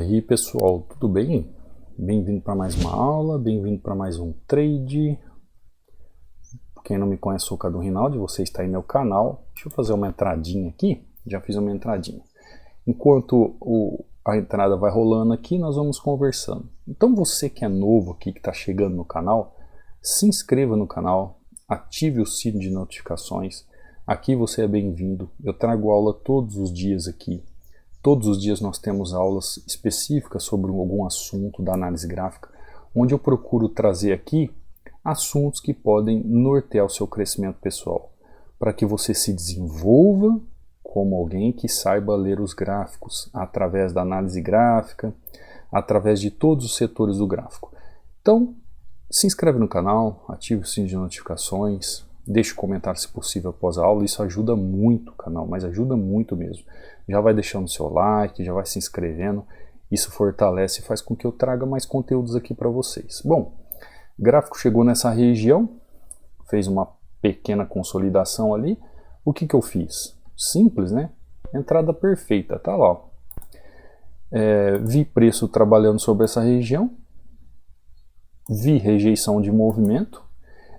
aí pessoal, tudo bem? Bem-vindo para mais uma aula, bem-vindo para mais um trade. Quem não me conhece, sou o Cadu Rinaldi, você está em meu canal. Deixa eu fazer uma entradinha aqui, já fiz uma entradinha. Enquanto a entrada vai rolando aqui, nós vamos conversando. Então você que é novo aqui, que está chegando no canal, se inscreva no canal, ative o sino de notificações. Aqui você é bem-vindo, eu trago aula todos os dias aqui. Todos os dias nós temos aulas específicas sobre algum assunto da análise gráfica, onde eu procuro trazer aqui assuntos que podem nortear o seu crescimento pessoal, para que você se desenvolva como alguém que saiba ler os gráficos, através da análise gráfica, através de todos os setores do gráfico. Então, se inscreve no canal, ative o sino de notificações, deixe um comentário se possível após a aula, isso ajuda muito o canal, mas ajuda muito mesmo. Já vai deixando seu like, já vai se inscrevendo, isso fortalece e faz com que eu traga mais conteúdos aqui para vocês. Bom, o gráfico chegou nessa região, fez uma pequena consolidação ali. O que eu fiz? Simples, né? Entrada perfeita, tá lá. Vi preço trabalhando sobre essa região, vi rejeição de movimento,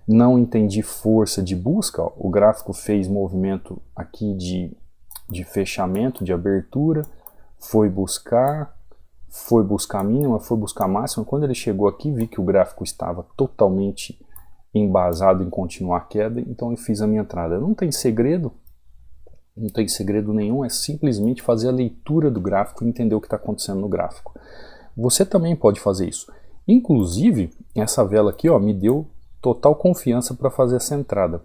não entendi força de busca. Ó. O gráfico fez movimento aqui de fechamento, de abertura, foi buscar mínima, foi buscar máxima. Quando ele chegou aqui, vi que o gráfico estava totalmente embasado em continuar a queda, então eu fiz a minha entrada. Não tem segredo nenhum, é simplesmente fazer a leitura do gráfico e entender o que está acontecendo no gráfico. Você também pode fazer isso. Inclusive, essa vela aqui ó, me deu total confiança para fazer essa entrada.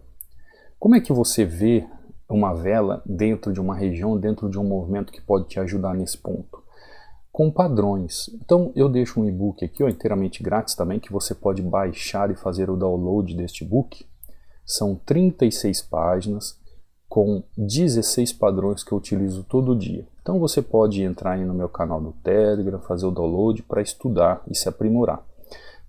Como é que você vê uma vela dentro de uma região, dentro de um movimento que pode te ajudar nesse ponto? Com padrões. Então eu deixo um e-book aqui ó, inteiramente grátis também, que você pode baixar e fazer o download deste e-book. São 36 páginas com 16 padrões que eu utilizo todo dia. Então você pode entrar aí no meu canal do Telegram, fazer o download para estudar e se aprimorar.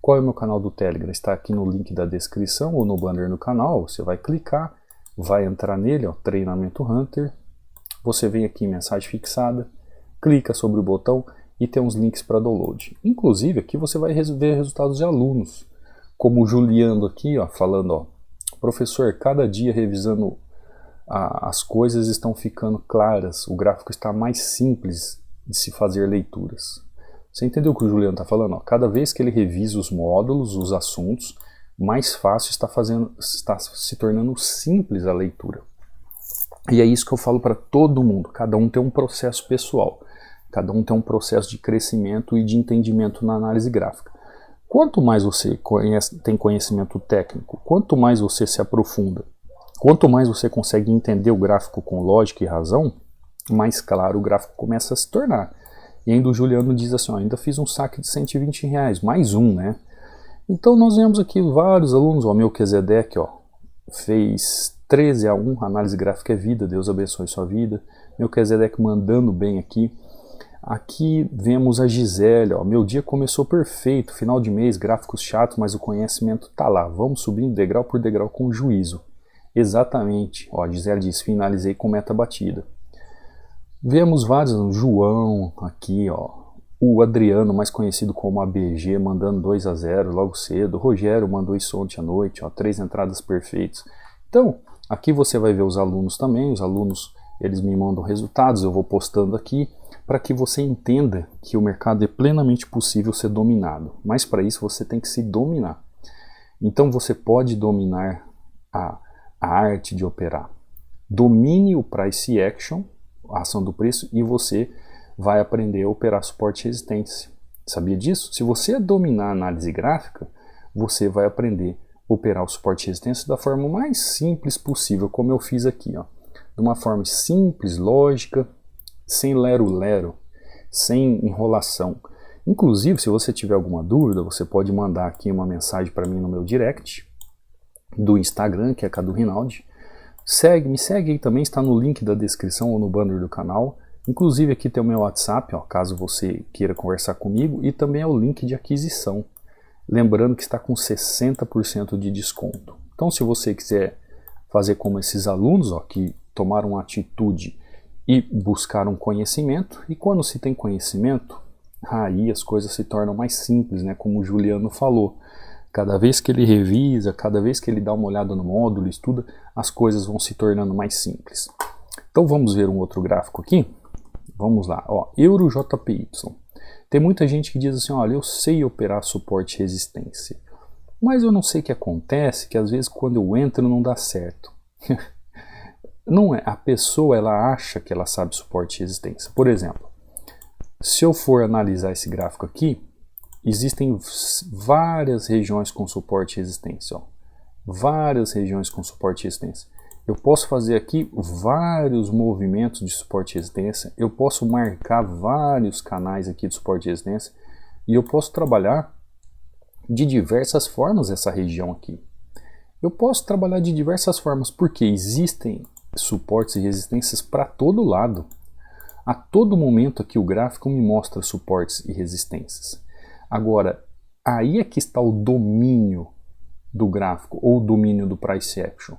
Qual é o meu canal do Telegram? Está aqui no link da descrição ou no banner no canal. Você vai clicar, vai entrar nele, ó, Treinamento Hunter. Você vem aqui em mensagem fixada, clica sobre o botão e tem uns links para download. Inclusive aqui você vai ver resultados de alunos, como o Juliano aqui, ó, falando, ó, professor, cada dia revisando as coisas estão ficando claras, o gráfico está mais simples de se fazer leituras. Você entendeu o que o Juliano está falando? Ó, cada vez que ele revisa os módulos, os assuntos, mais fácil está se tornando simples a leitura. E é isso que eu falo para todo mundo. Cada um tem um processo pessoal. Cada um tem um processo de crescimento e de entendimento na análise gráfica. Quanto mais você tem conhecimento técnico, quanto mais você se aprofunda, quanto mais você consegue entender o gráfico com lógica e razão, mais claro o gráfico começa a se tornar. E ainda o Juliano diz assim, ó, ainda fiz um saque de R$120, mais um, né? Então nós vemos aqui vários alunos, ó, Melquisedeque, ó, fez 13-1, análise gráfica é vida, Deus abençoe sua vida. Melquisedeque mandando bem aqui. Aqui vemos a Gisele, ó, meu dia começou perfeito, final de mês, gráficos chatos, mas o conhecimento tá lá, vamos subindo degrau por degrau com juízo. Exatamente, ó, a Gisele diz, finalizei com meta batida. Vemos vários, João aqui, ó, o Adriano, mais conhecido como ABG, mandando 2-0 logo cedo, o Rogério mandou isso ontem à noite, ó, 3 entradas perfeitas. Então, aqui você vai ver os alunos também, os alunos, eles me mandam resultados, eu vou postando aqui, para que você entenda que o mercado é plenamente possível ser dominado, mas para isso você tem que se dominar. Então você pode dominar a arte de operar. Domine o Price Action, a ação do preço, e você vai aprender a operar suporte e resistência. Sabia disso? Se você dominar a análise gráfica, você vai aprender a operar o suporte e resistência da forma mais simples possível, como eu fiz aqui, ó. De uma forma simples, lógica, sem lero-lero, sem enrolação. Inclusive, se você tiver alguma dúvida, você pode mandar aqui uma mensagem para mim no meu direct do Instagram, que é Cadu Rinaldi. Me segue aí também, está no link da descrição ou no banner do canal. Inclusive aqui tem o meu WhatsApp, ó, caso você queira conversar comigo, e também é o link de aquisição. Lembrando que está com 60% de desconto. Então se você quiser fazer como esses alunos, ó, que tomaram atitude e buscaram conhecimento, e quando se tem conhecimento, aí as coisas se tornam mais simples, né? Como o Juliano falou. Cada vez que ele revisa, cada vez que ele dá uma olhada no módulo, estuda, as coisas vão se tornando mais simples. Então vamos ver um outro gráfico aqui. Vamos lá, ó, Euro JPY. Tem muita gente que diz assim, olha, eu sei operar suporte e resistência, mas eu não sei o que acontece, que às vezes quando eu entro não dá certo. Não é, a pessoa ela acha que ela sabe suporte e resistência. Por exemplo, se eu for analisar esse gráfico aqui, existem várias regiões com suporte e resistência. Ó. Várias regiões com suporte e resistência. Eu posso fazer aqui vários movimentos de suporte e resistência. Eu posso marcar vários canais aqui de suporte e resistência. E eu posso trabalhar de diversas formas essa região aqui. Eu posso trabalhar de diversas formas porque existem suportes e resistências para todo lado. A todo momento aqui o gráfico me mostra suportes e resistências. Agora, aí é que está o domínio do gráfico ou o domínio do price action.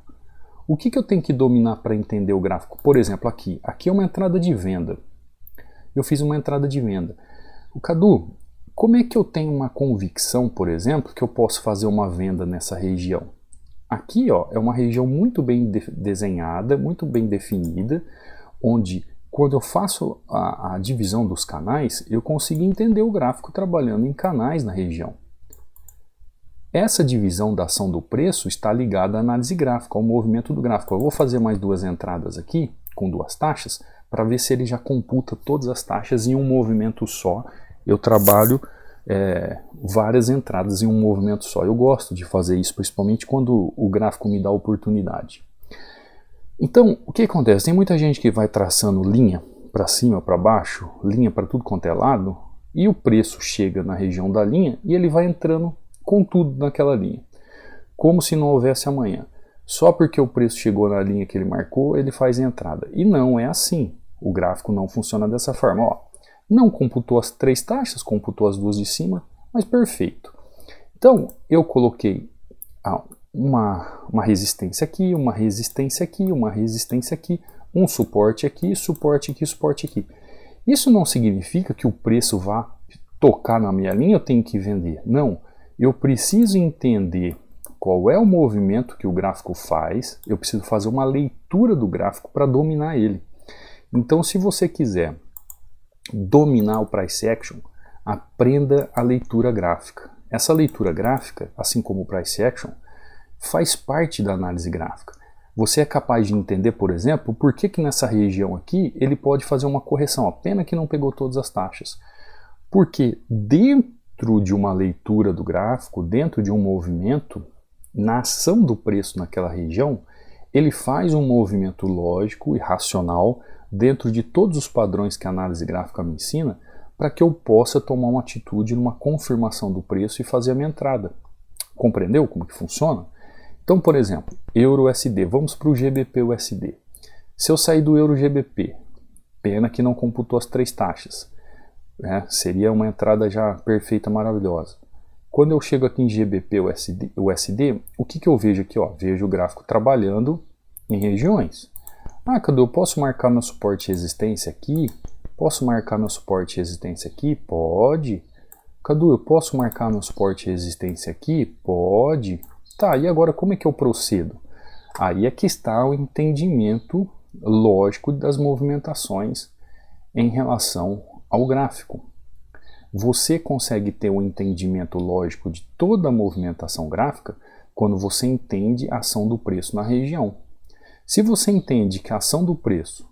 O que eu tenho que dominar para entender o gráfico? Por exemplo, aqui é uma entrada de venda. Eu fiz uma entrada de venda. O Cadu, como é que eu tenho uma convicção, por exemplo, que eu posso fazer uma venda nessa região? Aqui ó, é uma região muito bem desenhada, muito bem definida, onde quando eu faço a divisão dos canais, eu consigo entender o gráfico trabalhando em canais na região. Essa divisão da ação do preço está ligada à análise gráfica, ao movimento do gráfico. Eu vou fazer mais duas entradas aqui, com duas taxas, para ver se ele já computa todas as taxas em um movimento só. Eu trabalho várias entradas em um movimento só. Eu gosto de fazer isso, principalmente quando o gráfico me dá a oportunidade. Então, o que acontece? Tem muita gente que vai traçando linha para cima, para baixo, linha para tudo quanto é lado, e o preço chega na região da linha e ele vai entrando com tudo naquela linha, como se não houvesse amanhã. Só porque o preço chegou na linha que ele marcou, ele faz a entrada. E não é assim. O gráfico não funciona dessa forma. Ó, não computou as três taxas, computou as duas de cima, mas perfeito. Então, eu coloquei uma resistência aqui, uma resistência aqui, uma resistência aqui, um suporte aqui, suporte aqui, suporte aqui. Isso não significa que o preço vá tocar na minha linha, eu tenho que vender. Não. Eu preciso entender qual é o movimento que o gráfico faz, eu preciso fazer uma leitura do gráfico para dominar ele. Então, se você quiser dominar o price action, aprenda a leitura gráfica. Essa leitura gráfica, assim como o price action, faz parte da análise gráfica. Você é capaz de entender, por exemplo, por que nessa região aqui ele pode fazer uma correção, a pena que não pegou todas as taxas. Porque dentro de uma leitura do gráfico, dentro de um movimento, na ação do preço naquela região, ele faz um movimento lógico e racional dentro de todos os padrões que a análise gráfica me ensina, para que eu possa tomar uma atitude numa confirmação do preço e fazer a minha entrada. Compreendeu como que funciona? Então, por exemplo, Euro-USD, vamos para o GBP-USD. Se eu sair do Euro-GBP, pena que não computou as três taxas, seria uma entrada já perfeita, maravilhosa. Quando eu chego aqui em GBP-USD, o que eu vejo aqui? Ó, vejo o gráfico trabalhando em regiões. Ah, Cadu, eu posso marcar meu suporte e resistência aqui? Posso marcar meu suporte e resistência aqui? Pode. Cadu, eu posso marcar meu suporte e resistência aqui? Pode. Tá, e agora como é que eu procedo? Aí é que está o entendimento lógico das movimentações em relação ao gráfico. Você consegue ter um entendimento lógico de toda a movimentação gráfica quando você entende a ação do preço na região. Se você entende que a ação do preço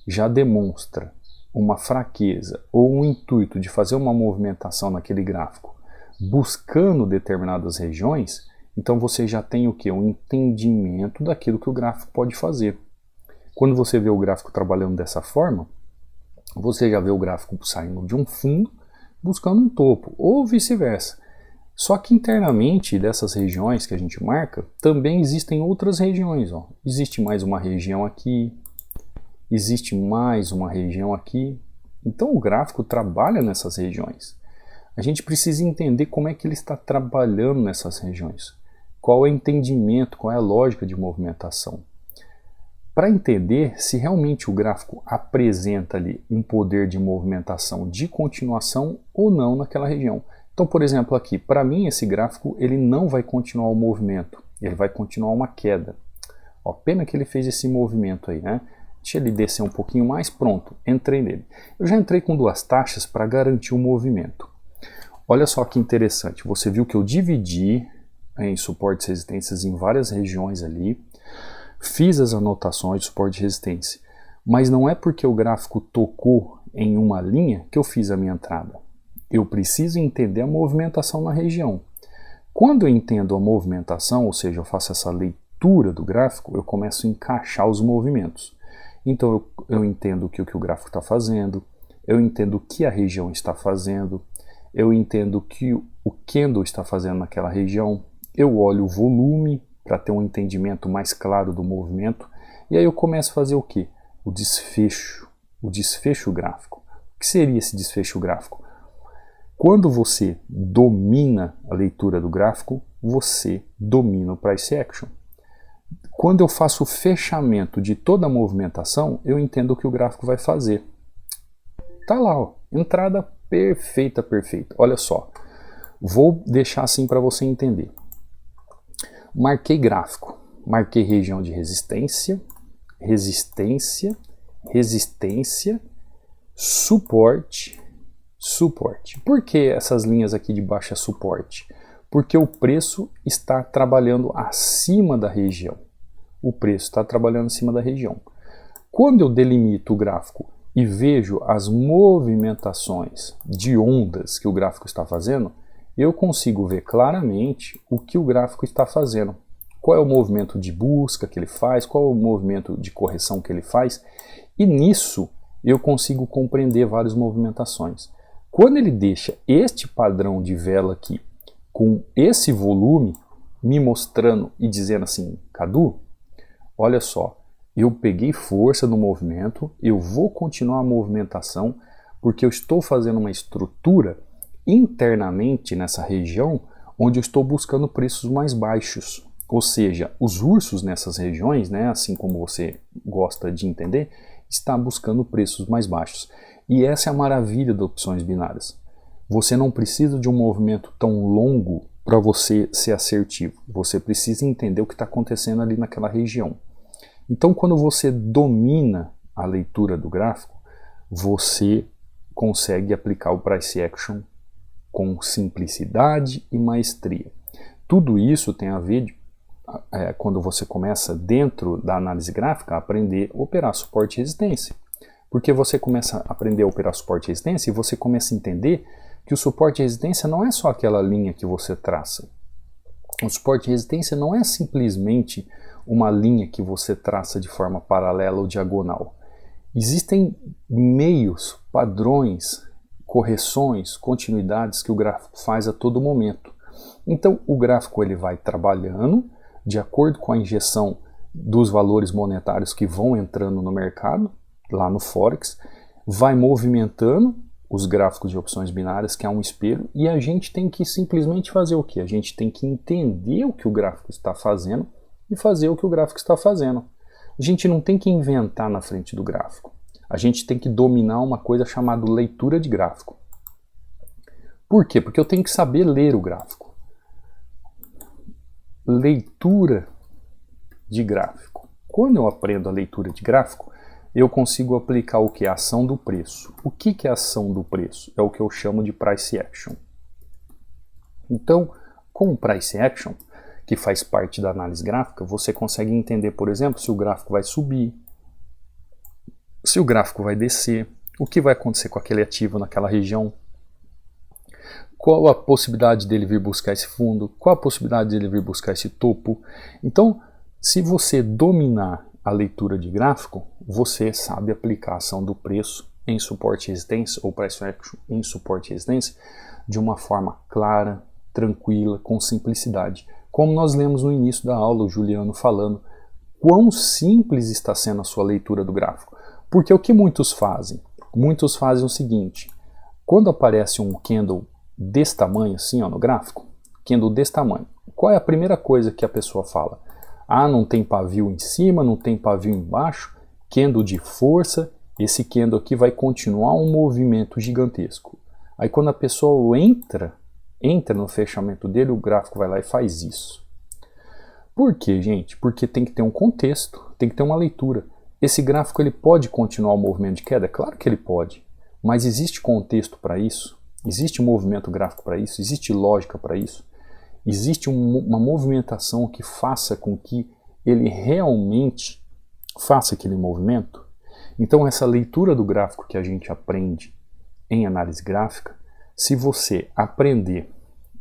já demonstra uma fraqueza ou um intuito de fazer uma movimentação naquele gráfico buscando determinadas regiões, então você já tem o que? Um entendimento daquilo que o gráfico pode fazer. Quando você vê o gráfico trabalhando dessa forma, você já vê o gráfico saindo de um fundo buscando um topo, ou vice-versa. Só que internamente dessas regiões que a gente marca, também existem outras regiões. Ó. Existe mais uma região aqui, existe mais uma região aqui. Então o gráfico trabalha nessas regiões. A gente precisa entender como é que ele está trabalhando nessas regiões. Qual é o entendimento, qual é a lógica de movimentação. para entender se realmente o gráfico apresenta ali um poder de movimentação de continuação ou não naquela região. Então, por exemplo, aqui, para mim esse gráfico ele não vai continuar o movimento, ele vai continuar uma queda. Ó, pena que ele fez esse movimento aí, né? Deixa ele descer um pouquinho mais, pronto, entrei nele. Eu já entrei com 2 taxas para garantir o movimento. Olha só que interessante, você viu que eu dividi em suportes e resistências em várias regiões ali, fiz as anotações de suporte e resistência, mas não é porque o gráfico tocou em uma linha que eu fiz a minha entrada. Eu preciso entender a movimentação na região. Quando eu entendo a movimentação, ou seja, eu faço essa leitura do gráfico, eu começo a encaixar os movimentos. Então eu entendo o que o gráfico está fazendo, eu entendo o que a região está fazendo, eu entendo o que o candle está fazendo naquela região, eu olho o volume para ter um entendimento mais claro do movimento, e aí eu começo a fazer o quê? O desfecho gráfico. O que seria esse desfecho gráfico? Quando você domina a leitura do gráfico, você domina o price action. Quando eu faço o fechamento de toda a movimentação, eu entendo o que o gráfico vai fazer. Tá lá, ó, entrada perfeita, perfeita. Olha só, vou deixar assim para você entender. Marquei gráfico, marquei região de resistência, resistência, resistência, suporte, suporte. Por que essas linhas aqui de baixo é suporte? Porque o preço está trabalhando acima da região. O preço está trabalhando acima da região. Quando eu delimito o gráfico e vejo as movimentações de ondas que o gráfico está fazendo, eu consigo ver claramente o que o gráfico está fazendo. Qual é o movimento de busca que ele faz, qual é o movimento de correção que ele faz, e nisso eu consigo compreender várias movimentações. Quando ele deixa este padrão de vela aqui, com esse volume, me mostrando e dizendo assim, Cadu, olha só, eu peguei força no movimento, eu vou continuar a movimentação, porque eu estou fazendo uma estrutura internamente nessa região, onde eu estou buscando preços mais baixos. Ou seja, os ursos nessas regiões, né, assim como você gosta de entender, está buscando preços mais baixos. E essa é a maravilha das opções binárias. Você não precisa de um movimento tão longo para você ser assertivo. Você precisa entender o que está acontecendo ali naquela região. Então, quando você domina a leitura do gráfico, você consegue aplicar o price action com simplicidade e maestria. Tudo isso tem a ver, quando você começa dentro da análise gráfica, a aprender a operar suporte e resistência. Porque você começa a aprender a operar suporte e resistência e você começa a entender que o suporte e resistência não é só aquela linha que você traça. O suporte e resistência não é simplesmente uma linha que você traça de forma paralela ou diagonal. Existem meios, padrões, correções, continuidades que o gráfico faz a todo momento. Então o gráfico ele vai trabalhando de acordo com a injeção dos valores monetários que vão entrando no mercado, lá no Forex, vai movimentando os gráficos de opções binárias, que é um espelho, e a gente tem que simplesmente fazer o quê? A gente tem que entender o que o gráfico está fazendo e fazer o que o gráfico está fazendo. A gente não tem que inventar na frente do gráfico. A gente tem que dominar uma coisa chamada leitura de gráfico. Por quê? Porque eu tenho que saber ler o gráfico. Leitura de gráfico. Quando eu aprendo a leitura de gráfico, eu consigo aplicar o que? A ação do preço. O que é a ação do preço? É o que eu chamo de price action. Então, com o price action, que faz parte da análise gráfica, você consegue entender, por exemplo, se o gráfico vai subir, se o gráfico vai descer, o que vai acontecer com aquele ativo naquela região, qual a possibilidade dele vir buscar esse fundo, qual a possibilidade dele vir buscar esse topo. Então, se você dominar a leitura de gráfico, você sabe aplicar a ação do preço em suporte e resistência, ou price action em suporte e resistência, de uma forma clara, tranquila, com simplicidade. Como nós lemos no início da aula, o Juliano falando, quão simples está sendo a sua leitura do gráfico. Porque o que muitos fazem? Muitos fazem o seguinte, quando aparece um candle desse tamanho, assim ó, no gráfico, candle desse tamanho, qual é a primeira coisa que a pessoa fala? Ah, não tem pavio em cima, não tem pavio embaixo, candle de força, esse candle aqui vai continuar um movimento gigantesco. Aí quando a pessoa entra no fechamento dele, o gráfico vai lá e faz isso. Por quê, gente? Porque tem que ter um contexto, tem que ter uma leitura. Esse gráfico ele pode continuar o movimento de queda? Claro que ele pode, mas existe contexto para isso? Existe movimento gráfico para isso? Existe lógica para isso? Existe uma movimentação que faça com que ele realmente faça aquele movimento? Então essa leitura do gráfico que a gente aprende em análise gráfica, se você aprender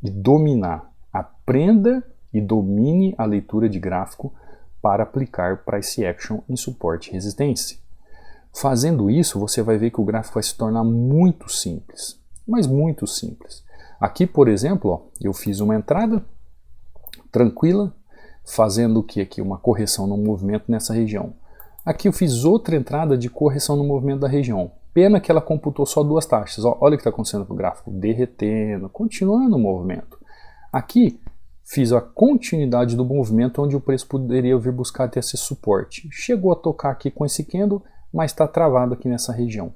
e dominar, aprenda e domine a leitura de gráfico para aplicar price action em suporte e resistência. Fazendo isso, você vai ver que o gráfico vai se tornar muito simples, mas muito simples. Aqui, por exemplo, ó, eu fiz uma entrada tranquila, fazendo o que aqui? Uma correção no movimento nessa região. Aqui eu fiz outra entrada de correção no movimento da região. Pena que ela computou só duas taxas. Ó, olha o que está acontecendo com o gráfico, derretendo, continuando o movimento. Aqui fiz a continuidade do movimento onde o preço poderia vir buscar até esse suporte. Chegou a tocar aqui com esse candle, mas está travado aqui nessa região.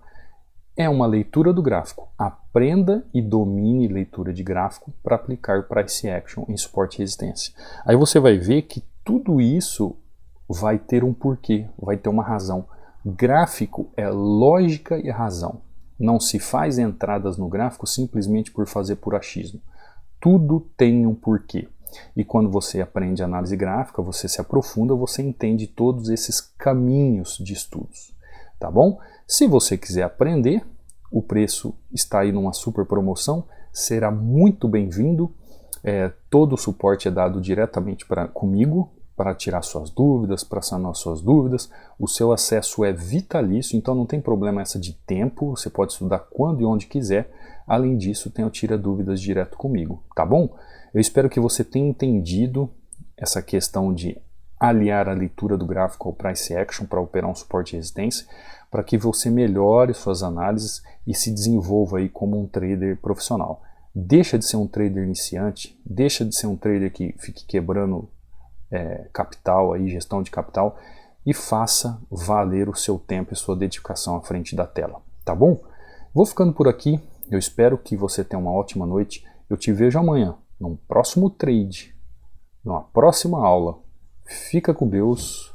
É uma leitura do gráfico. Aprenda e domine leitura de gráfico para aplicar price action em suporte e resistência. Aí você vai ver que tudo isso vai ter um porquê, vai ter uma razão. Gráfico é lógica e razão. Não se faz entradas no gráfico simplesmente por fazer por achismo. Tudo tem um porquê. E quando você aprende análise gráfica, você se aprofunda, você entende todos esses caminhos de estudos. Tá bom? Se você quiser aprender, o preço está aí numa super promoção, será muito bem-vindo. Todo o suporte é dado diretamente comigo, para tirar suas dúvidas, para sanar suas dúvidas. O seu acesso é vitalício, então não tem problema essa de tempo, você pode estudar quando e onde quiser. Além disso, tem o Tira Dúvidas direto comigo, tá bom? Eu espero que você tenha entendido essa questão de aliar a leitura do gráfico ao price action para operar um suporte e resistência, para que você melhore suas análises e se desenvolva aí como um trader profissional. Deixa de ser um trader iniciante, deixa de ser um trader que fique quebrando capital, aí, gestão de capital, e faça valer o seu tempo e sua dedicação à frente da tela, tá bom? Vou ficando por aqui, eu espero que você tenha uma ótima noite, eu te vejo amanhã, num próximo trade, numa próxima aula. Fica com Deus,